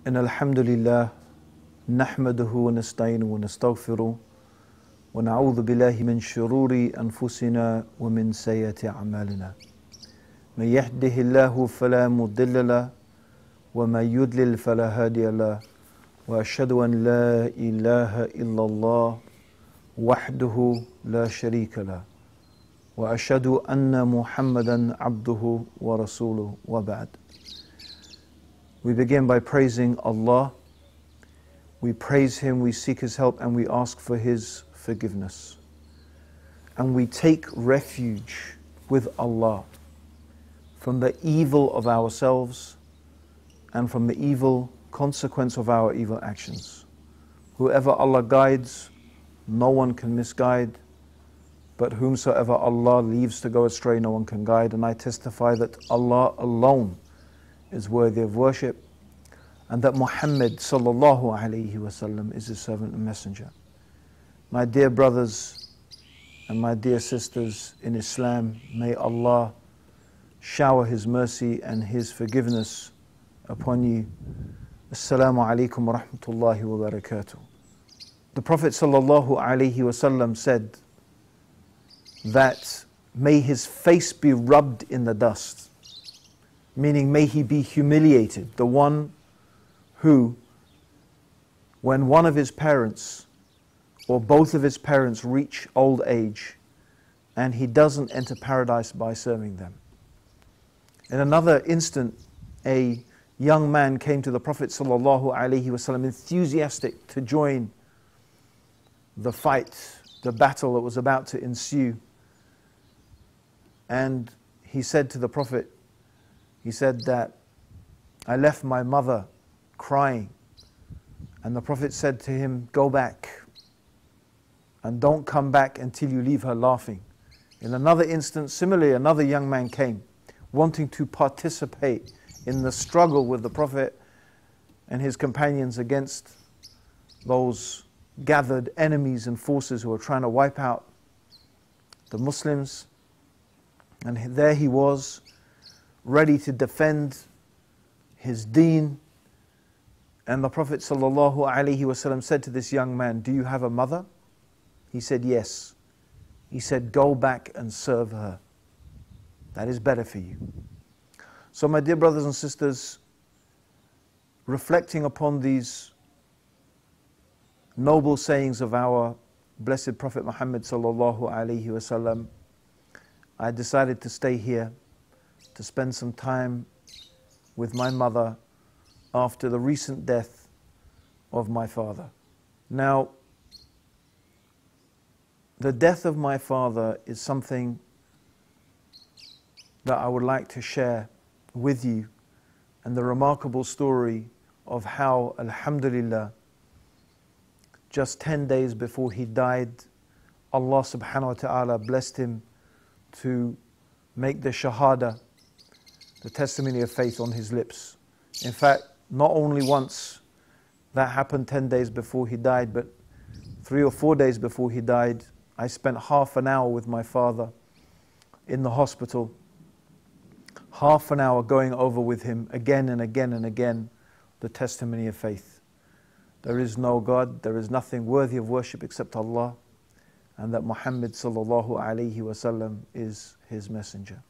إن الحمد لله نحمده ونستعينه ونستغفره ونعوذ بالله من شرور أنفسنا ومن سيئات أعمالنا من يهده الله فلا مضل له ومن يضلل فلا هادي له وأشهد أن لا إله إلا الله وحده لا شريك له وأشهد أن محمدا عبده ورسوله وبعد. We begin by praising Allah. We praise Him, we seek His help, and we ask for His forgiveness. And we take refuge with Allah from the evil of ourselves and from the evil consequence of our evil actions. Whoever Allah guides, no one can misguide, but whomsoever Allah leaves to go astray, no one can guide. And I testify that Allah alone is worthy of worship, and that Muhammad sallallahu alayhi wasallam is His servant and messenger. My dear brothers and my dear sisters in Islam, may Allah shower His mercy and His forgiveness upon you. Assalamu alaikum wa rahmatullahi wa barakatuh. The Prophet sallallahu alayhi wasallam said that may his face be rubbed in the dust, meaning may he be humiliated, the one who, when one of his parents or both of his parents reach old age and he doesn't enter paradise by serving them. In another instant, a young man came to the Prophet ﷺ enthusiastic to join the fight, the battle that was about to ensue. And he said to the Prophet, he said that, I left my mother crying. And the Prophet said to him, go back and don't come back until you leave her laughing. In another instance, similarly, another young man came wanting to participate in the struggle with the Prophet and his companions against those gathered enemies and forces who were trying to wipe out the Muslims. And there he was, ready to defend his deen. And the Prophet ﷺ said to this young man, do you have a mother? He said, yes. He said, go back and serve her. That is better for you. So my dear brothers and sisters, reflecting upon these noble sayings of our blessed Prophet Muhammad ﷺ, I decided to stay here to spend some time with my mother after the recent death of my father. Now, the death of my father is something that I would like to share with you, and the remarkable story of how, alhamdulillah, just 10 days before he died, Allah subhanahu wa ta'ala blessed him to make the Shahaada, the testimony of faith, on his lips. In fact, not only once that happened 10 days before he died, but 3 or 4 days before he died, I spent half an hour with my father in the hospital, half an hour going over with him again and again and again the testimony of faith. There is no God, there is nothing worthy of worship except Allah, and that Muhammad sallallahu alayhi wasallam is His messenger.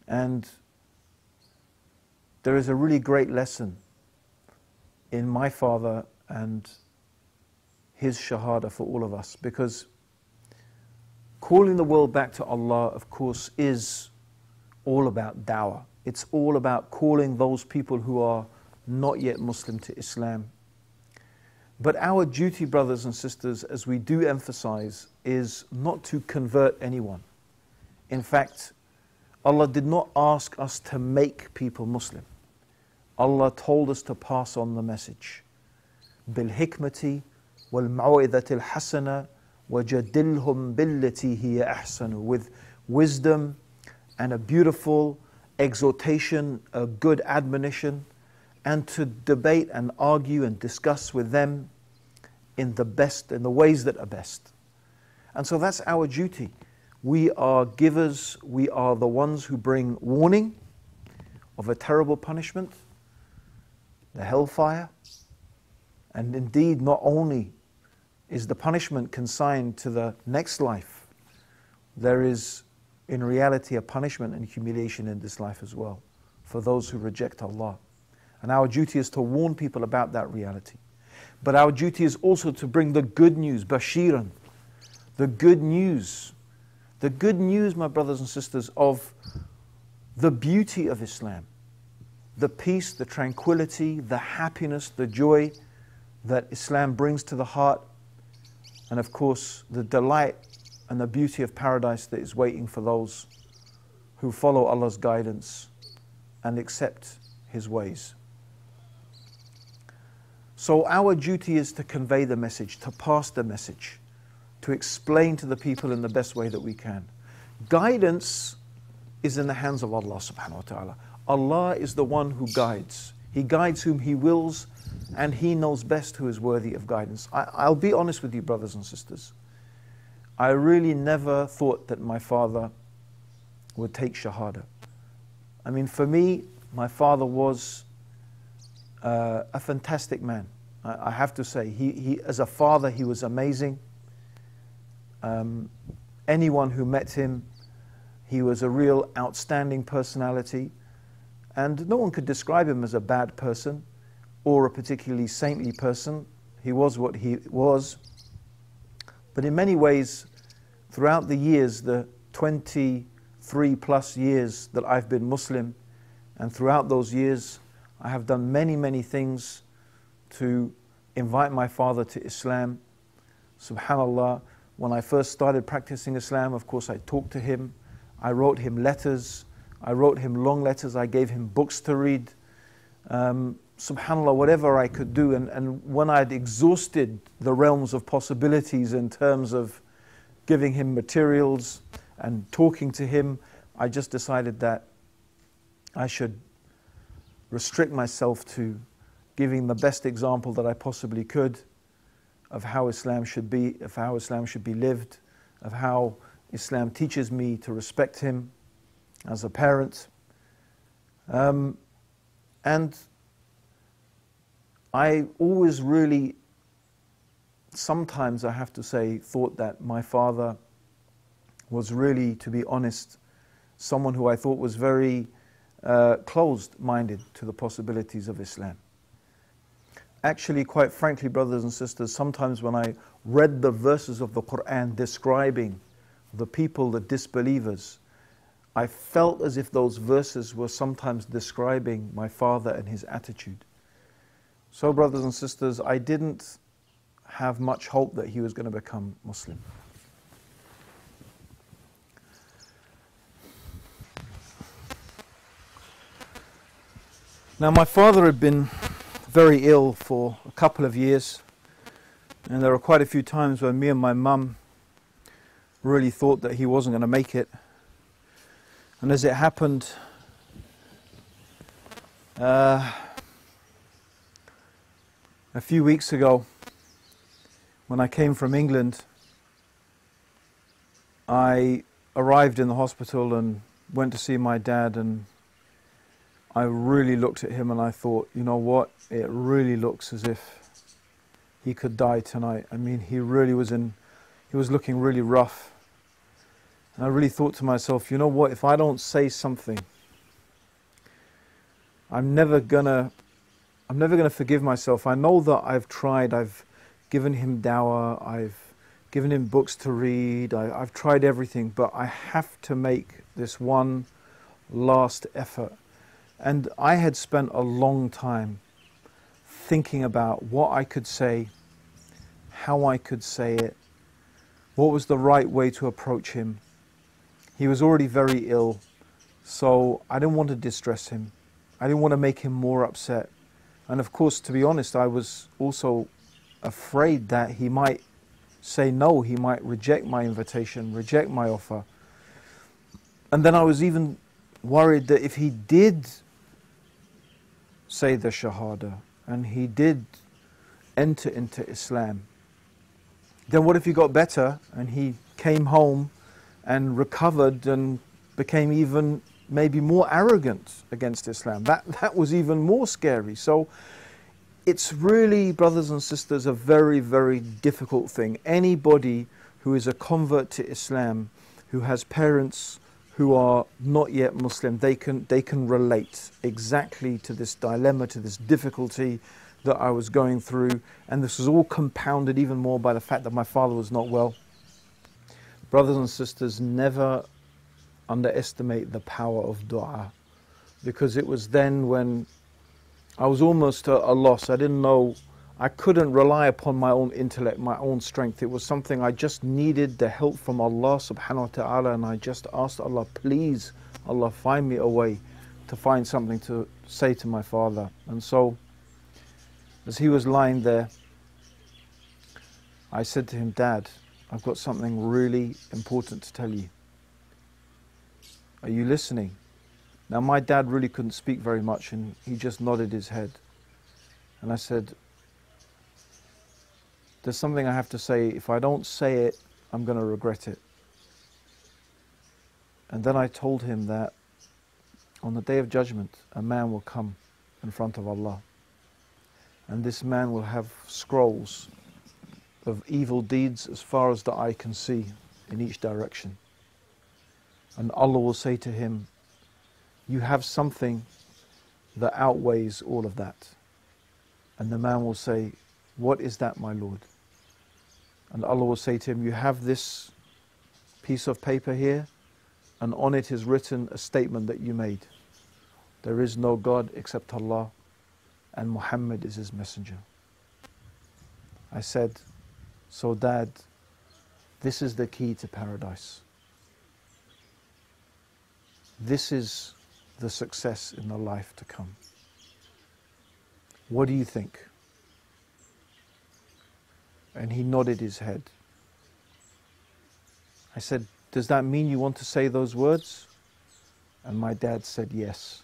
And there is a really great lesson in my father and his Shahaada for all of us, because calling the world back to Allah, of course, is all about da'wah. It's all about calling those people who are not yet Muslim to Islam. But our duty, brothers and sisters, as we do emphasize, is not to convert anyone. In fact, Allah did not ask us to make people Muslim. Allah told us to pass on the message. بِالْحِكْمَةِ وَالْمَوْعِظَةِ الْحَسَنَةِ وَجَدِلْهُمْ بِالَّتِي هِيَ أَحْسَنُ. With wisdom and a beautiful exhortation, a good admonition, and to debate and argue and discuss with them in the ways that are best. And so that's our duty. We are givers, we are the ones who bring warning of a terrible punishment, the hellfire. And indeed, not only is the punishment consigned to the next life, there is in reality a punishment and humiliation in this life as well for those who reject Allah. And our duty is to warn people about that reality. But our duty is also to bring the good news, bashiran, the good news, my brothers and sisters, of the beauty of Islam, the peace, the tranquility, the happiness, the joy that Islam brings to the heart, and of course the delight and the beauty of paradise that is waiting for those who follow Allah's guidance and accept His ways. So our duty is to convey the message, to pass the message, to explain to the people in the best way that we can. Guidance is in the hands of Allah subhanahu wa ta'ala. Allah is the one who guides. He guides whom He wills, and He knows best who is worthy of guidance. I'll be honest with you, brothers and sisters. I really never thought that my father would take Shahaada. I mean, for me, my father was a fantastic man. I have to say, he as a father, he was amazing. Anyone who met him, he was a real outstanding personality, and no one could describe him as a bad person or a particularly saintly person. He was what he was. But in many ways, throughout the years, the 23 plus years that I've been Muslim, and throughout those years, I have done many things to invite my father to Islam. SubhanAllah, when I first started practicing Islam, of course I talked to him. I wrote him letters. I wrote him long letters. I gave him books to read. SubhanAllah, whatever I could do. And when I'd exhausted the realms of possibilities in terms of giving him materials and talking to him, I just decided that I should restrict myself to giving the best example that I possibly could of how Islam should be, of how Islam should be lived, of how Islam teaches me to respect him as a parent. And I always really, sometimes I have to say, thought that my father was really, to be honest, someone who I thought was very closed-minded to the possibilities of Islam. Actually, quite frankly, brothers and sisters, sometimes when I read the verses of the Quran describing the people, the disbelievers, I felt as if those verses were sometimes describing my father and his attitude. So, brothers and sisters, I didn't have much hope that he was going to become Muslim. Now, my father had been very ill for a couple of years, and there were quite a few times when me and my mum really thought that he wasn't going to make it. And as it happened, a few weeks ago, when I came from England, I arrived in the hospital and went to see my dad, and I really looked at him and I thought, you know what, it really looks as if he could die tonight. I mean, he was looking really rough. And I really thought to myself, you know what, if I don't say something, I'm never gonna forgive myself. I know that I've tried, I've given him dawah, I've given him books to read, I've tried everything, but I have to make this one last effort. And I had spent a long time thinking about what I could say, how I could say it, what was the right way to approach him. He was already very ill, so I didn't want to distress him. I didn't want to make him more upset. And of course, to be honest, I was also afraid that he might say no, he might reject my invitation, reject my offer. And then I was even worried that if he did say the Shahaada and he did enter into Islam, then what if he got better and he came home and recovered and became even maybe more arrogant against Islam? That was even more scary. So it's really, brothers and sisters, a very, very difficult thing. Anybody who is a convert to Islam, who has parents who are not yet Muslim, they can relate exactly to this dilemma, to this difficulty that I was going through. And this was all compounded even more by the fact that my father was not well. Brothers and sisters, never underestimate the power of dua, because it was then when I was almost at a loss. I didn't know, I couldn't rely upon my own intellect, my own strength. It was something I just needed the help from Allah subhanahu wa ta'ala, and I just asked Allah, please, Allah, find me a way to find something to say to my father. And so, as he was lying there, I said to him, Dad, I've got something really important to tell you. Are you listening? Now, my dad really couldn't speak very much, and he just nodded his head. And I said, there's something I have to say. If I don't say it, I'm going to regret it. And then I told him that on the Day of Judgment, a man will come in front of Allah. And this man will have scrolls of evil deeds as far as the eye can see in each direction. And Allah will say to him, you have something that outweighs all of that. And the man will say, what is that, my Lord? And Allah will say to him, you have this piece of paper here, and on it is written a statement that you made. There is no God except Allah, and Muhammad is his messenger. I said, so Dad, this is the key to paradise. This is the success in the life to come. What do you think? And he nodded his head. I said, does that mean you want to say those words? And my dad said yes.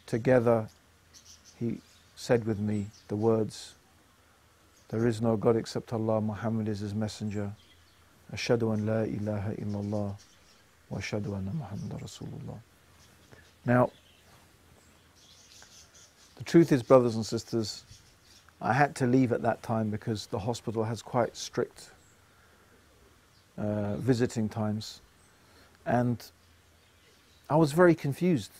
Together, he said with me the words, there is no God except Allah, Muhammad is his messenger. Ashhadu an la ilaha illallah wa ashhadu anna Muhammadan Rasulullah. Now, the truth is, brothers and sisters, I had to leave at that time because the hospital has quite strict visiting times. And I was very confused.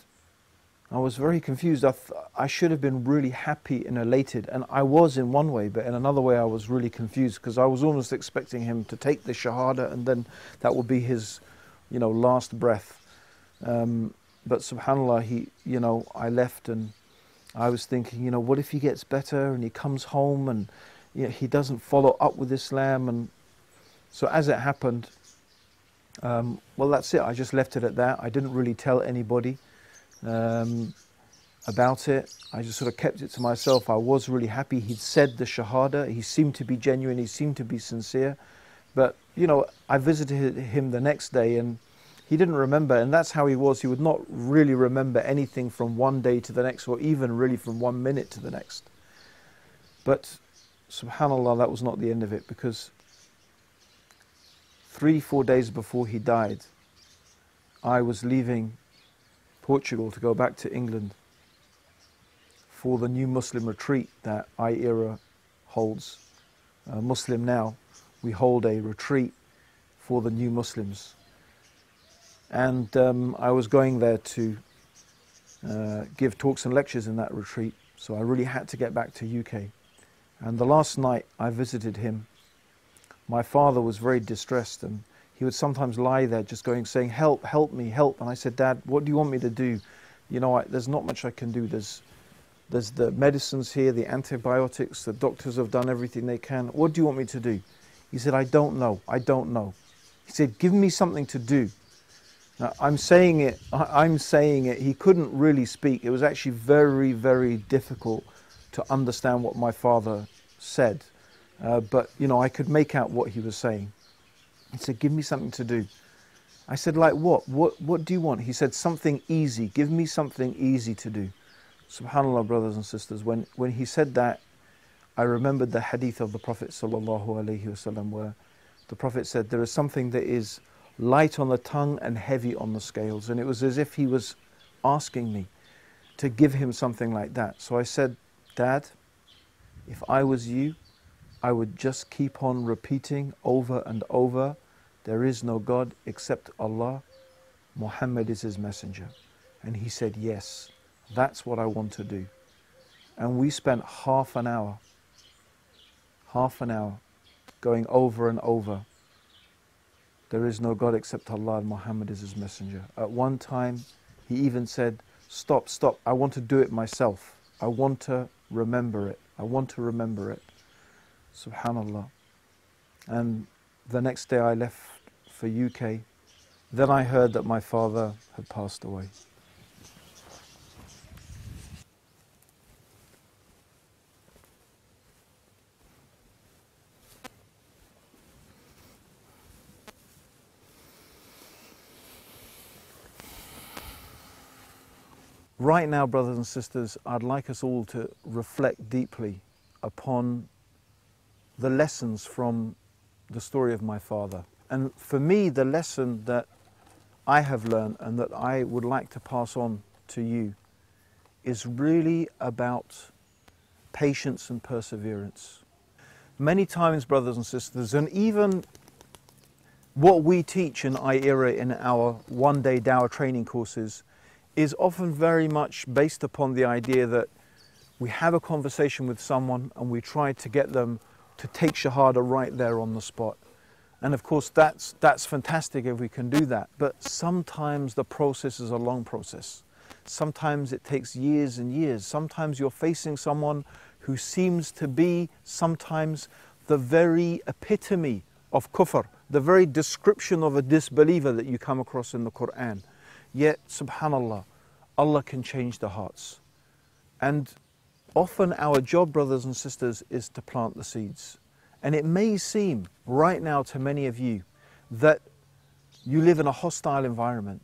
I should have been really happy and elated, and I was in one way, but in another way I was really confused, because I was almost expecting him to take the Shahaada and then that would be his, last breath. But subhanAllah, I left and I was thinking, what if he gets better and he comes home and he doesn't follow up with Islam? And so as it happened, well, that's it. I just left it at that. I didn't really tell anybody about it. I just sort of kept it to myself. I was really happy. He'd said the Shahada. He seemed to be genuine. He seemed to be sincere. But, I visited him the next day and he didn't remember. And that's how he was. He would not really remember anything from one day to the next, or even really from 1 minute to the next. But subhanAllah, that was not the end of it, because 3-4 days before he died, I was leaving Portugal to go back to England for the new Muslim retreat that I-ERA holds. Muslim Now, we hold a retreat for the new Muslims. And I was going there to give talks and lectures in that retreat, so I really had to get back to UK. And the last night I visited him, my father was very distressed, and he would sometimes lie there just saying, help, help me, help. And I said, Dad, what do you want me to do? There's not much I can do. There's the medicines here, the antibiotics, the doctors have done everything they can. What do you want me to do? He said, I don't know. He said, give me something to do. Now, I'm saying it. He couldn't really speak. It was actually very, very difficult to understand what my father said. But, I could make out what he was saying. He said, give me something to do. I said, like what? What do you want? He said, something easy. Give me something easy to do. SubhanAllah, brothers and sisters, when he said that, I remembered the hadith of the Prophet ﷺ, where the Prophet said, there is something that is light on the tongue and heavy on the scales. And it was as if he was asking me. to give him something like that. So I said, Dad, if I was you, I would just keep on repeating over and over, there is no God except Allah, Muhammad is his messenger. And he said, yes, that's what I want to do. And we spent half an hour going over and over, there is no God except Allah and Muhammad is his messenger. At one time, he even said, stop, I want to do it myself. I want to remember it. I want to remember it. Subhanallah. And the next day I left for UK. Then I heard that my father had passed away. Right now, brothers and sisters, I'd like us all to reflect deeply upon the lessons from the story of my father. And for me, the lesson that I have learned and that I would like to pass on to you is really about patience and perseverance. Many times, brothers and sisters, and even what we teach in I-ERA in our one-day Dawah training courses is often very much based upon the idea that we have a conversation with someone and we try to get them to take Shahaada right there on the spot. And of course that's fantastic if we can do that, but sometimes the process is a long process. Sometimes it takes years and years. Sometimes you're facing someone who seems to be sometimes the very epitome of kufr, the very description of a disbeliever that you come across in the Quran. Yet, subhanallah, Allah can change the hearts. And often our job, brothers and sisters, is to plant the seeds. And it may seem right now to many of you that you live in a hostile environment,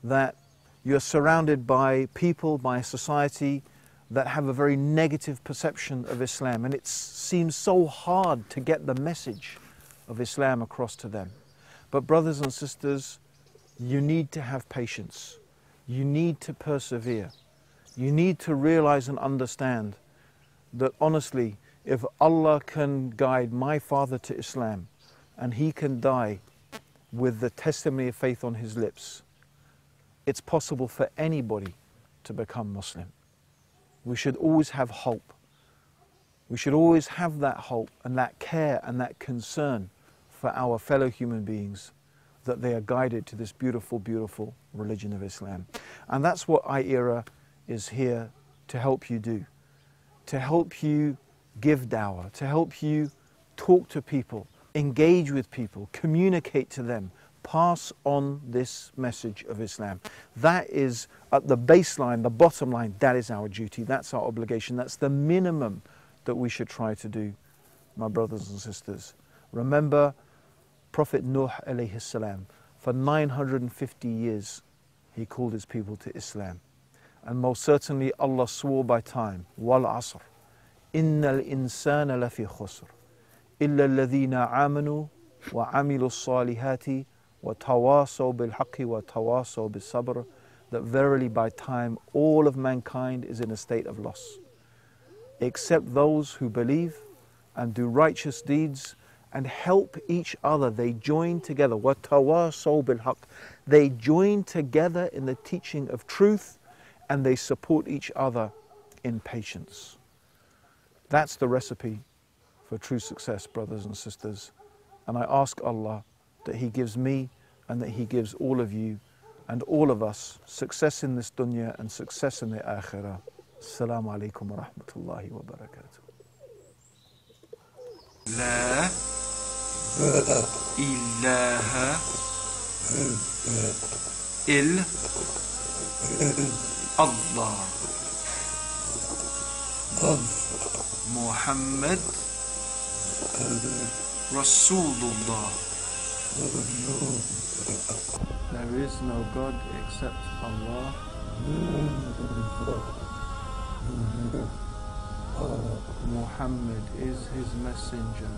that you're surrounded by people, by a society that have a very negative perception of Islam. And it seems so hard to get the message of Islam across to them. But brothers and sisters, you need to have patience. You need to persevere. You need to realize and understand that honestly, if Allah can guide my father to Islam and he can die with the testimony of faith on his lips, it's possible for anybody to become Muslim. We should always have hope. We should always have that hope and that care and that concern for our fellow human beings, that they are guided to this beautiful, beautiful religion of Islam. And that's what I-ERA is here to help you do, to help you give dawah, to help you talk to people, engage with people, communicate to them, pass on this message of Islam. That is at the baseline, the bottom line, that is our duty, that's our obligation, that's the minimum that we should try to do, my brothers and sisters. Remember Prophet Nuh alayhi salam, for 950 years he called his people to Islam. And most certainly Allah swore by time, wal asr, innal insana lafi khusr, illa alladhina amanu wa amilu salihati wa tawasaw bil haqqi wa tawasaw bis sabr, that verily by time all of mankind is in a state of loss, except those who believe and do righteous deeds and help each other. They join together. وَتَوَاصَوْا بِالْحَقِّ. They join together in the teaching of truth and they support each other in patience. That's the recipe for true success, brothers and sisters. And I ask Allah that He gives me and that He gives all of you and all of us success in this dunya and success in the akhirah. Assalamu alaikum wa rahmatullahi wa barakatuh. La ilaha il Allah Muhammad Rasulullah. There is no God except Allah. Muhammad is his messenger.